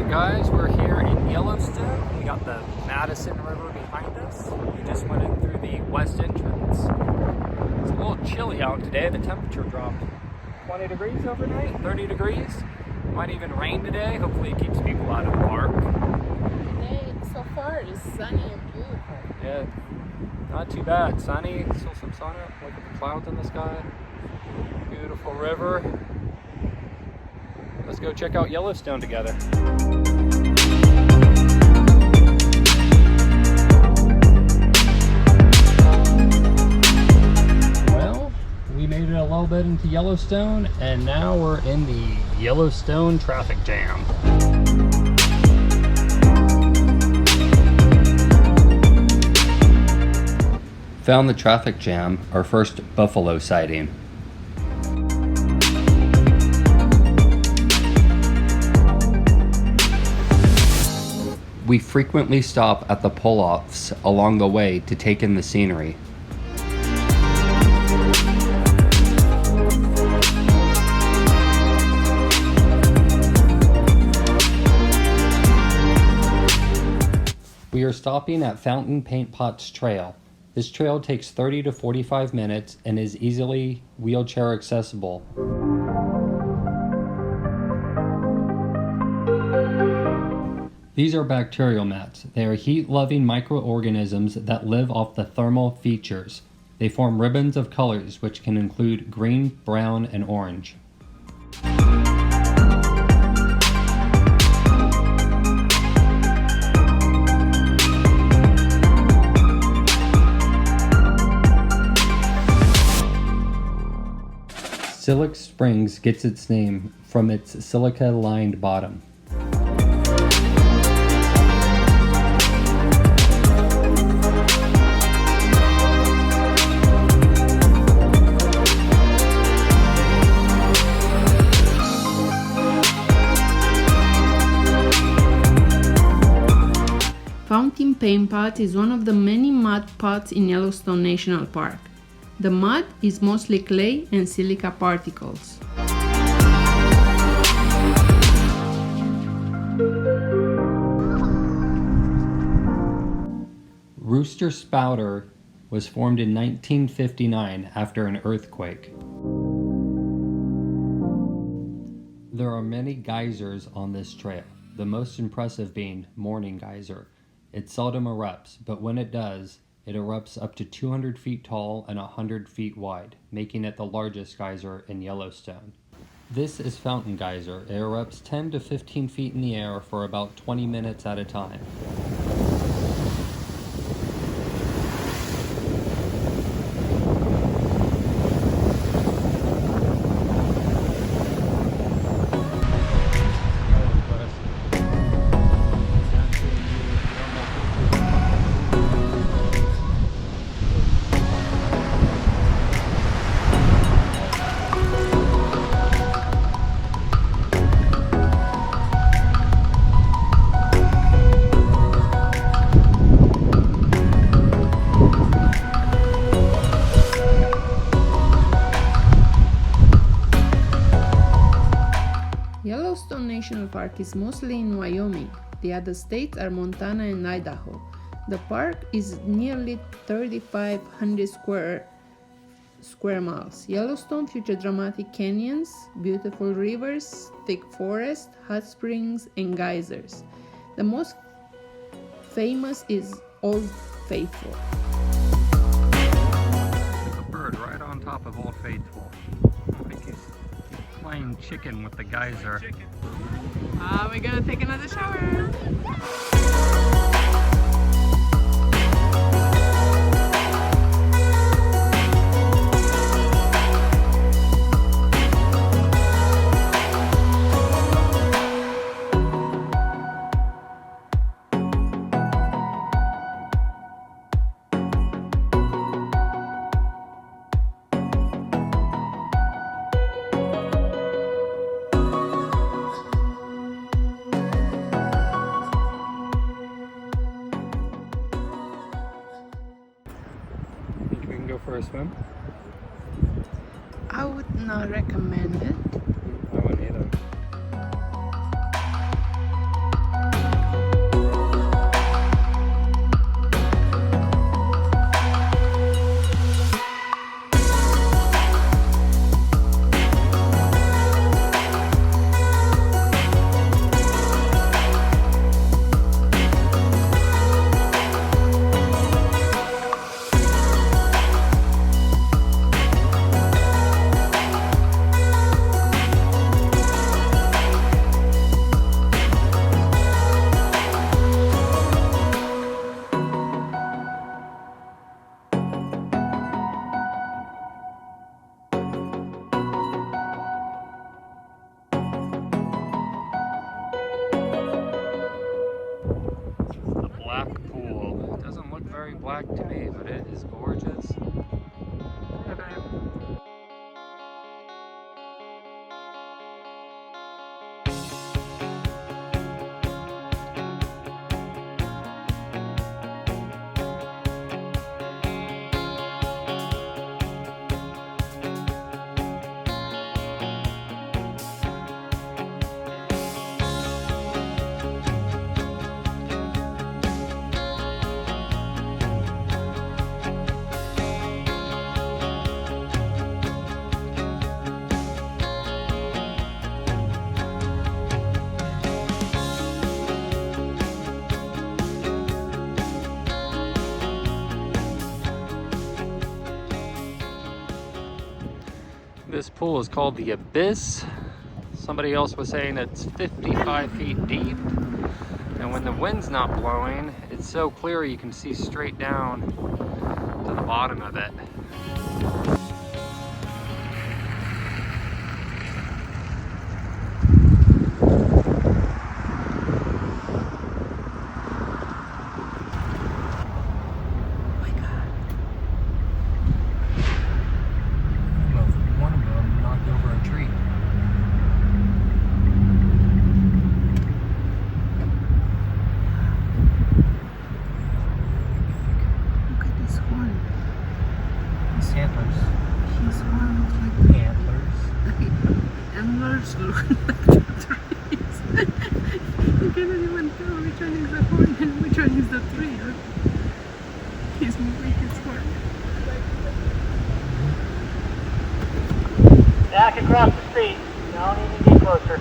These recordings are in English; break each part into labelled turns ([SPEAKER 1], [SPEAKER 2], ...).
[SPEAKER 1] Alright guys, we're here in Yellowstone. We got the Madison River behind us. We just went in through the west entrance. It's a little chilly out today. The temperature dropped 20 degrees overnight, 30 degrees. Might even rain today. Hopefully it keeps people out of the park.
[SPEAKER 2] Today, so far, is sunny and beautiful.
[SPEAKER 1] Yeah, not too bad. Sunny, still some sun up. Look at the clouds in the sky. Beautiful river. Let's go check out Yellowstone together. Well, we made it a little bit into Yellowstone, and now we're in the Yellowstone traffic jam. Found the traffic jam, our first buffalo sighting. We frequently stop at the pull-offs along the way to take in the scenery. We are stopping at Fountain Paint Pots Trail. This trail takes 30 to 45 minutes and is easily wheelchair accessible. These are bacterial mats. They are heat-loving microorganisms that live off the thermal features. They form ribbons of colors which can include green, brown, and orange. Silex Springs gets its name from its silica-lined bottom.
[SPEAKER 2] Fountain Paint Pot is one of the many mud pots in Yellowstone National Park. The mud is mostly clay and silica particles.
[SPEAKER 1] Rooster Spouter was formed in 1959 after an earthquake. There are many geysers on this trail, the most impressive being Morning Geyser. It seldom erupts, but when it does, it erupts up to 200 feet tall and 100 feet wide, making it the largest geyser in Yellowstone. This is Fountain Geyser. It erupts 10 to 15 feet in the air for about 20 minutes at a time.
[SPEAKER 2] Yellowstone National Park is mostly in Wyoming. The other states are Montana and Idaho. The park is nearly 3,500 square miles. Yellowstone features dramatic canyons, beautiful rivers, thick forest, hot springs, and geysers. The most famous is Old Faithful.
[SPEAKER 1] There's a bird right on top of Old Faithful. I think he's playing chicken with the geyser.
[SPEAKER 2] We're gonna take another shower.
[SPEAKER 1] For a swim?
[SPEAKER 2] I would not recommend it.
[SPEAKER 1] I wouldn't either. black to me, but it is gorgeous. This pool is called the Abyss. Somebody else was saying it's 55 feet deep. And when the wind's not blowing, it's so clear you can see straight down to the bottom of it.
[SPEAKER 2] You cannot even tell which one is the horn and which one is the tree. He's moving his horn.
[SPEAKER 3] Back across the street. Don't even get closer.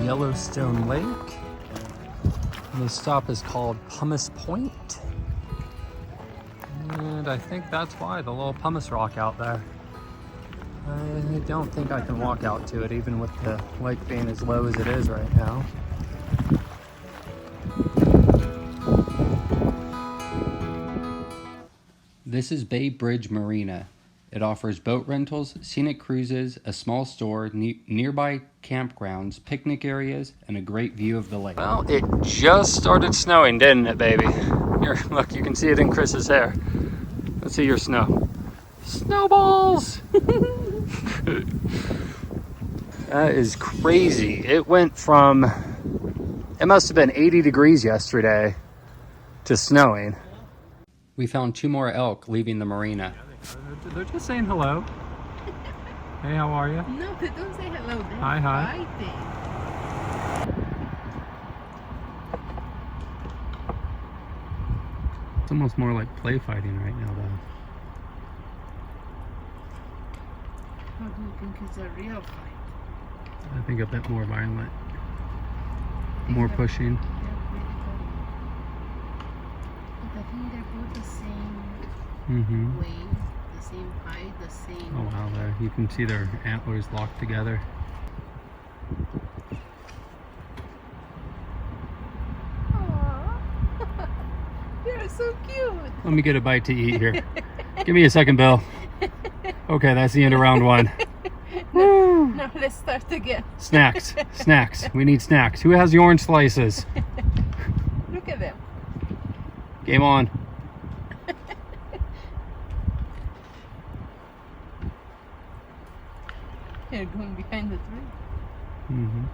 [SPEAKER 1] Yellowstone Lake. And the stop is called Pumice Point. And I think that's why, the little pumice rock out there. I don't think I can walk out to it, even with the lake being as low as it is right now. This is Bay Marina. It offers boat rentals, scenic cruises, a small store, nearby campgrounds, picnic areas, and a great view of the lake. Well, it just started snowing, didn't it, baby? Here, look, you can see it in Chris's hair. Let's see your snow. Snowballs! That is crazy. It went from, it must have been 80 degrees yesterday to snowing. We found 2 more elk leaving the marina. They're just saying hello. Hey, how are you?
[SPEAKER 2] No, they don't say hello. They're
[SPEAKER 1] hi.
[SPEAKER 2] fighting.
[SPEAKER 1] It's almost more like play fighting right now, though.
[SPEAKER 2] How do you think it's a real fight?
[SPEAKER 1] I think a bit more violent. More pushing.
[SPEAKER 2] But I think they're both the same
[SPEAKER 1] Mm-hmm.
[SPEAKER 2] weight, the same height, the same.
[SPEAKER 1] Oh wow, there you can see their antlers locked together.
[SPEAKER 2] Aww. You're so cute.
[SPEAKER 1] Let me get a bite to eat here. Give me a second, Bill. Okay, that's the end of round 1.
[SPEAKER 2] Now let's start again.
[SPEAKER 1] Snacks, snacks. We need snacks. Who has the orange slices?
[SPEAKER 2] Look at them.
[SPEAKER 1] Game on.
[SPEAKER 2] They're going behind the tree.
[SPEAKER 1] Mm-hmm.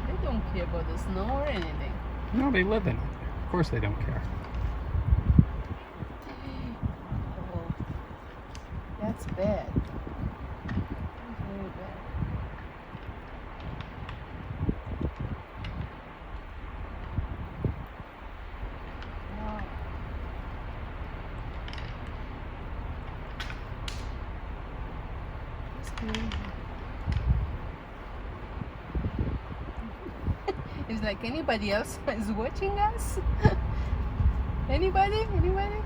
[SPEAKER 2] They don't care about the snow or anything.
[SPEAKER 1] No, they live in it. Of course they don't care.
[SPEAKER 2] Oh, that's bad. That's very bad. It's like anybody else is watching us. Anybody? Anybody?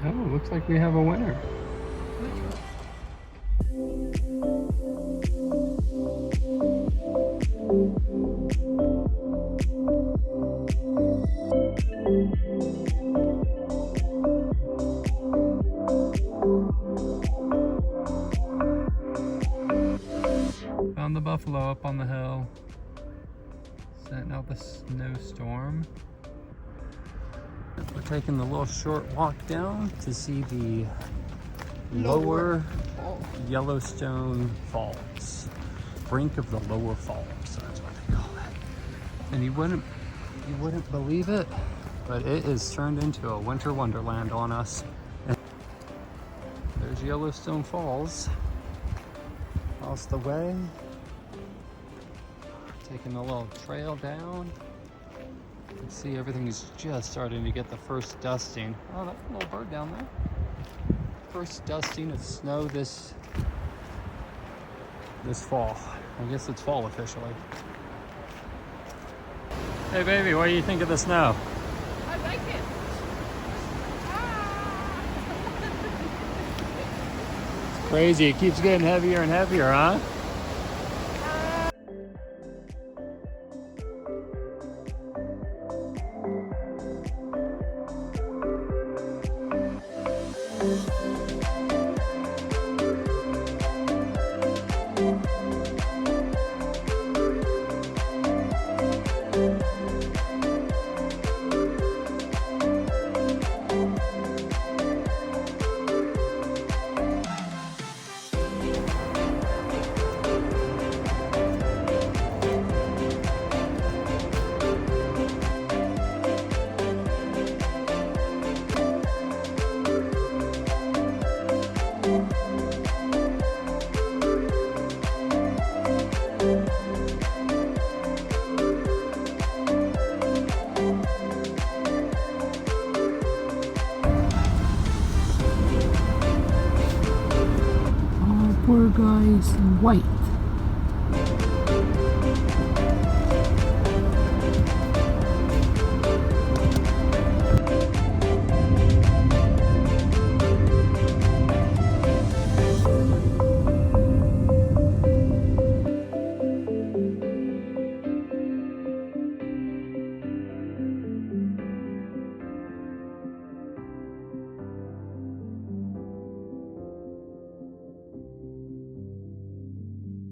[SPEAKER 1] Oh, looks like we have a winner.
[SPEAKER 2] Which one?
[SPEAKER 1] Found the buffalo up on the hill. Setting out the snowstorm. We're taking the little short walk down to see the lower Yellowstone Falls. Brink of the lower falls, that's what they call it. And you wouldn't believe it, but it is turned into a winter wonderland on us. And there's Yellowstone Falls. Across the way. Taking a little trail down. You can see everything is just starting to get the first dusting. Oh, that's a little bird down there. First dusting of snow this fall. I guess it's fall officially. Hey baby, what do you think of the snow?
[SPEAKER 2] I like it.
[SPEAKER 1] It's crazy, it keeps getting heavier and heavier, huh?
[SPEAKER 2] Poor guy is white.